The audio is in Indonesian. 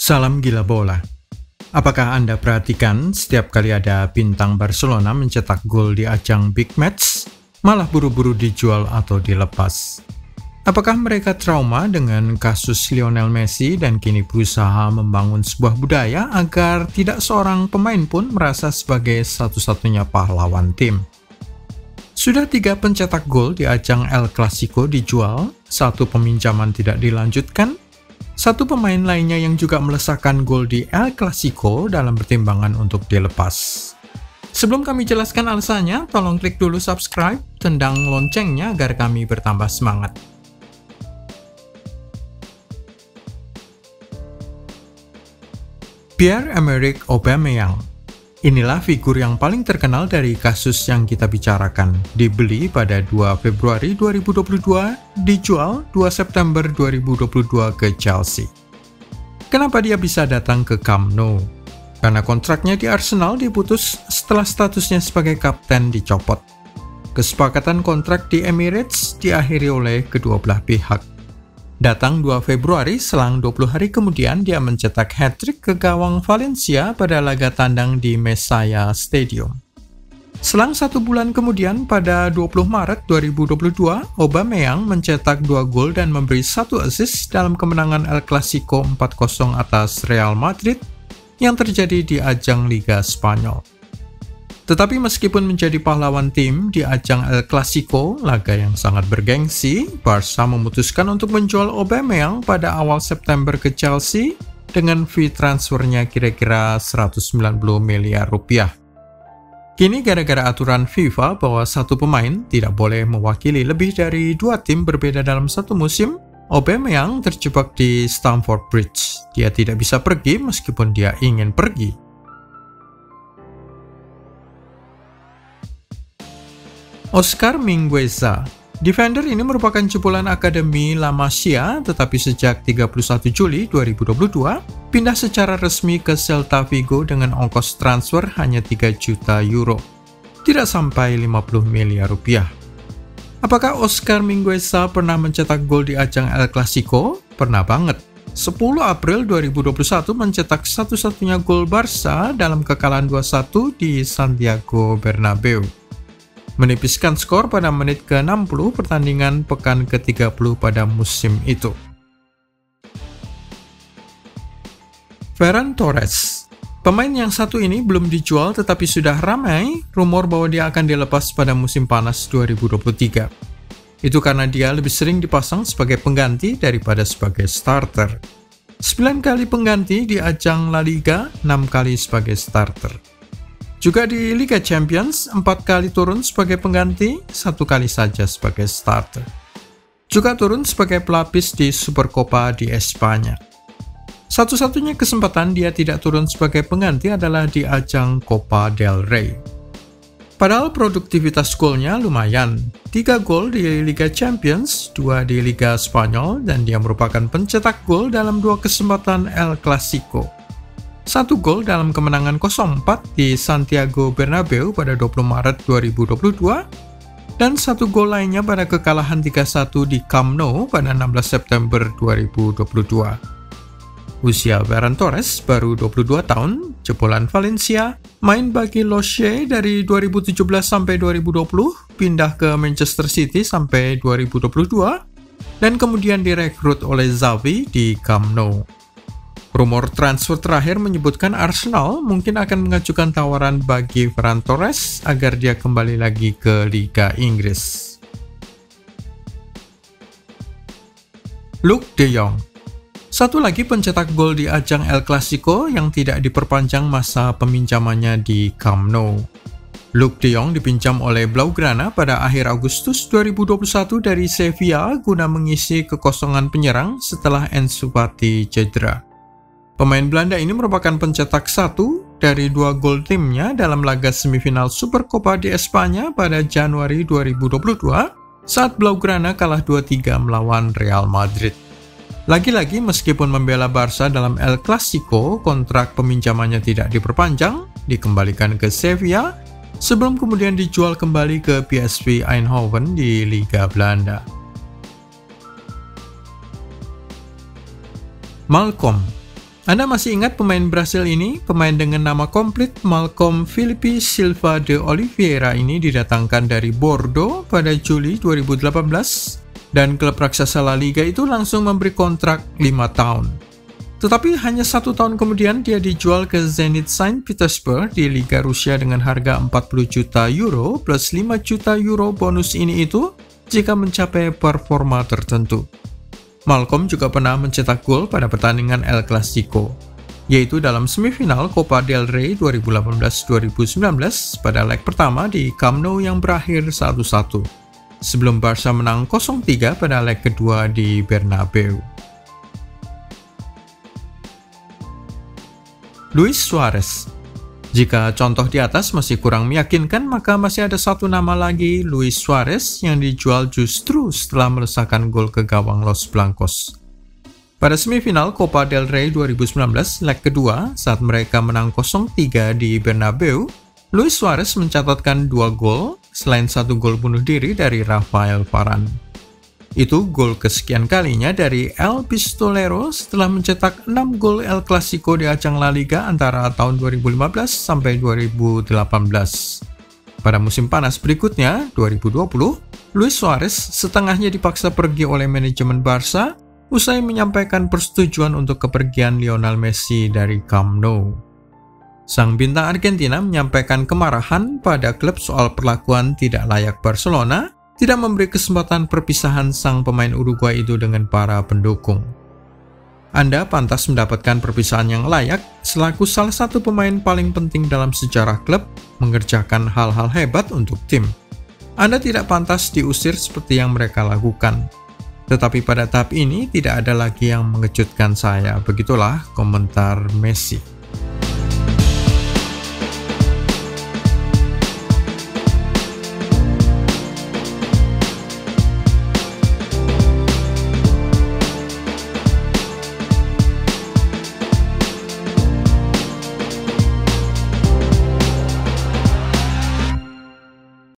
Salam gila bola. Apakah Anda perhatikan setiap kali ada bintang Barcelona mencetak gol di ajang big match, malah buru-buru dijual atau dilepas? Apakah mereka trauma dengan kasus Lionel Messi dan kini berusaha membangun sebuah budaya agar tidak seorang pemain pun merasa sebagai satu-satunya pahlawan tim? Sudah 3 pencetak gol di ajang El Clasico dijual, 1 peminjaman tidak dilanjutkan, 1 pemain lainnya yang juga melesakkan gol di El Clasico dalam pertimbangan untuk dilepas. Sebelum kami jelaskan alasannya, tolong klik dulu subscribe, tendang loncengnya agar kami bertambah semangat. Pierre-Emerick Aubameyang. Inilah figur yang paling terkenal dari kasus yang kita bicarakan. Dibeli pada 2 Februari 2022, dijual 2 September 2022 ke Chelsea. Kenapa dia bisa datang ke Camp Nou? Karena kontraknya di Arsenal diputus setelah statusnya sebagai kapten dicopot. Kesepakatan kontrak di Emirates diakhiri oleh kedua belah pihak. Datang 2 Februari, selang 20 hari kemudian dia mencetak hat-trick ke gawang Valencia pada laga tandang di Mestalla Stadium. Selang 1 bulan kemudian, pada 20 Maret 2022, Aubameyang mencetak 2 gol dan memberi 1 assist dalam kemenangan El Clasico 4-0 atas Real Madrid yang terjadi di ajang Liga Spanyol. Tetapi meskipun menjadi pahlawan tim di ajang El Clasico, laga yang sangat bergengsi, Barca memutuskan untuk menjual Aubameyang pada awal September ke Chelsea dengan fee transfernya kira-kira 190 miliar rupiah. Kini gara-gara aturan FIFA bahwa 1 pemain tidak boleh mewakili lebih dari 2 tim berbeda dalam 1 musim, Aubameyang terjebak di Stamford Bridge. Dia tidak bisa pergi meskipun dia ingin pergi. Oscar Mingueza. Defender ini merupakan jebolan Akademi La Masia, tetapi sejak 31 Juli 2022, pindah secara resmi ke Celta Vigo dengan ongkos transfer hanya 3 juta euro. Tidak sampai 50 miliar rupiah. Apakah Oscar Mingueza pernah mencetak gol di ajang El Clasico? Pernah banget. 10 April 2021 mencetak satu-satunya gol Barca dalam kekalahan 2-1 di Santiago Bernabeu. Menipiskan skor pada menit ke-60 pertandingan pekan ke-30 pada musim itu. Ferran Torres. Pemain yang satu ini belum dijual tetapi sudah ramai rumor bahwa dia akan dilepas pada musim panas 2023. Itu karena dia lebih sering dipasang sebagai pengganti daripada sebagai starter. 9 kali pengganti di ajang La Liga, 6 kali sebagai starter. Juga di Liga Champions, 4 kali turun sebagai pengganti, 1 kali saja sebagai starter. Juga turun sebagai pelapis di Supercopa di Espanya. Satu-satunya kesempatan dia tidak turun sebagai pengganti adalah di ajang Copa del Rey. Padahal produktivitas golnya lumayan. 3 gol di Liga Champions, 2 di Liga Spanyol, dan dia merupakan pencetak gol dalam 2 kesempatan El Clasico. 1 gol dalam kemenangan 0-4 di Santiago Bernabeu pada 20 Maret 2022, dan 1 gol lainnya pada kekalahan 3-1 di Camp Nou pada 16 September 2022. Usia Ferran Torres baru 22 tahun, jebolan Valencia, main bagi Losche dari 2017 sampai 2020, pindah ke Manchester City sampai 2022, dan kemudian direkrut oleh Xavi di Camp Nou. Rumor transfer terakhir menyebutkan Arsenal mungkin akan mengajukan tawaran bagi Ferran Torres agar dia kembali lagi ke Liga Inggris. Luuk de Jong. Satu lagi pencetak gol di ajang El Clasico yang tidak diperpanjang masa peminjamannya di Camp Nou. Luuk de Jong dipinjam oleh Blaugrana pada akhir Agustus 2021 dari Sevilla guna mengisi kekosongan penyerang setelah Ansu Fati cedera. Pemain Belanda ini merupakan pencetak 1 dari 2 gol timnya dalam laga semifinal Supercopa di Espanya pada Januari 2022 saat Blaugrana kalah 2-3 melawan Real Madrid. Lagi-lagi meskipun membela Barca dalam El Clasico, kontrak peminjamannya tidak diperpanjang, dikembalikan ke Sevilla, sebelum kemudian dijual kembali ke PSV Eindhoven di Liga Belanda. Malcolm. Anda masih ingat pemain Brasil ini? Pemain dengan nama komplit Malcolm Felipe Silva de Oliveira ini didatangkan dari Bordeaux pada Juli 2018 dan klub raksasa La Liga itu langsung memberi kontrak 5 tahun. Tetapi hanya 1 tahun kemudian dia dijual ke Zenit Saint Petersburg di Liga Rusia dengan harga 40 juta euro plus 5 juta euro bonus ini itu jika mencapai performa tertentu. Malcolm juga pernah mencetak gol pada pertandingan El Clasico, yaitu dalam semifinal Copa del Rey 2018-2019 pada leg pertama di Camp Nou yang berakhir 1-1, sebelum Barca menang 0-3 pada leg kedua di Bernabeu. Luis Suarez. Jika contoh di atas masih kurang meyakinkan, maka masih ada satu nama lagi, Luis Suarez, yang dijual justru setelah melesakkan gol ke gawang Los Blancos. Pada semifinal Copa del Rey 2019, leg kedua, saat mereka menang 0-3 di Bernabeu, Luis Suarez mencatatkan 2 gol, selain 1 gol bunuh diri dari Rafael Varane. Itu gol kesekian kalinya dari El Pistolero setelah mencetak 6 gol El Clasico di ajang La Liga antara tahun 2015 sampai 2018. Pada musim panas berikutnya, 2020, Luis Suarez setengahnya dipaksa pergi oleh manajemen Barca usai menyampaikan persetujuan untuk kepergian Lionel Messi dari Camp Nou. Sang bintang Argentina menyampaikan kemarahan pada klub soal perlakuan tidak layak Barcelona, tidak memberi kesempatan perpisahan sang pemain Uruguay itu dengan para pendukung. Anda pantas mendapatkan perpisahan yang layak selaku salah satu pemain paling penting dalam sejarah klub mengerjakan hal-hal hebat untuk tim. Anda tidak pantas diusir seperti yang mereka lakukan. Tetapi pada tahap ini tidak ada lagi yang mengejutkan saya. Begitulah komentar Messi.